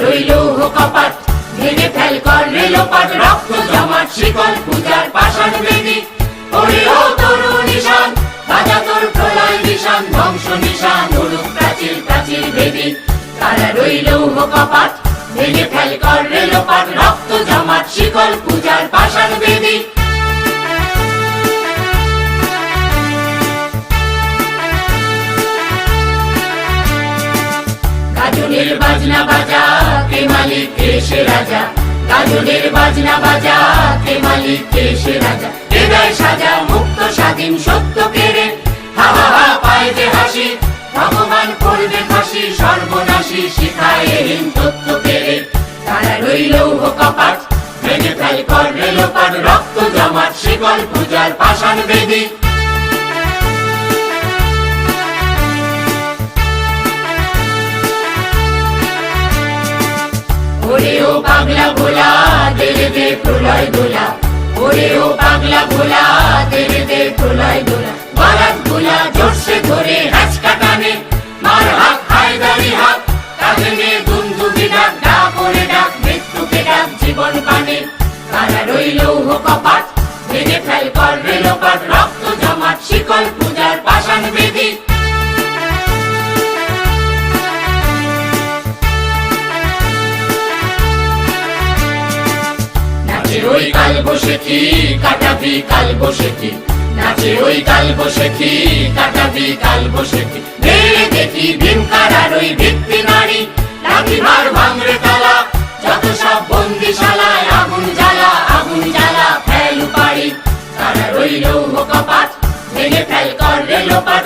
রইল কপাট, ভেঙে ফেল কর রেলোপাট, রক্ত জমাট শিকল পূজার পাষাণ বেদী। ওরে ও তরু নিশান, বাজা তোর প্রলয় নিশান, ধ্বংস নিশান উড়ুক প্রাচীর প্রাচীর বেদী। তারা রইল কপাট, ভেঙে ফেল কর রেলোপাট, রক্ত জমাট শিকল পূজার পাষাণ বেদী। গাজনের বাজনা বাজা, কে মালিক কে সে রাজা, গাজনের বাজনা বাজা, কে মালিক কে সে রাজা। হৃদয় সাজা মুক্ত স্বাধীন সত্য কেড়ে, হা হা হা পায় যে হাসি, ভগবান করবে ফাঁসি, সর্বনাশী শিখায় হীন তত্ত্ব কেড়ে। তারা রইল কপাট, ভেঙে ফেল কর রেলোপাট, রক্ত জমাট শিকল পূজার পাষাণ বেদী। ওরে ও পাগলা ভোলা, দেরে দে প্রলয় দোলা, ওরে ও পাগলা ভোলা, দেরে দে প্রলয় দোলা। বারাত গোলা জোরসে ধরে হ্যাচকা টানে, মার হাত হায়দারি হাত, কাঁধে নিয়ে দুন্দুবি ডাক, ডাক ওরে ডাক, মৃত্যুকে ডাক জীবন পানে। তারা রইল কপাট, ভেঙে ফেল কর রেলোপাট, রক্ত জমাট শিকল পূজার পাষাণ বেদী। নাচে ওই কাল বসেছি কাটাবি কাল বসেছি, নাচে ওই কাল বসেছি কাটাবি কাল বসেছি। ভেড়ে দেখি ভীমকারার ওই ভিত্তি নারী, লাঠি ভার ভাঙরে তালা, যত সব বন্দিশালায় আগুন জ্বালা আগুন জ্বালা ফেল পারি। তারা রইল কপাট, ভেঙে ফেল কর রেলোপাট,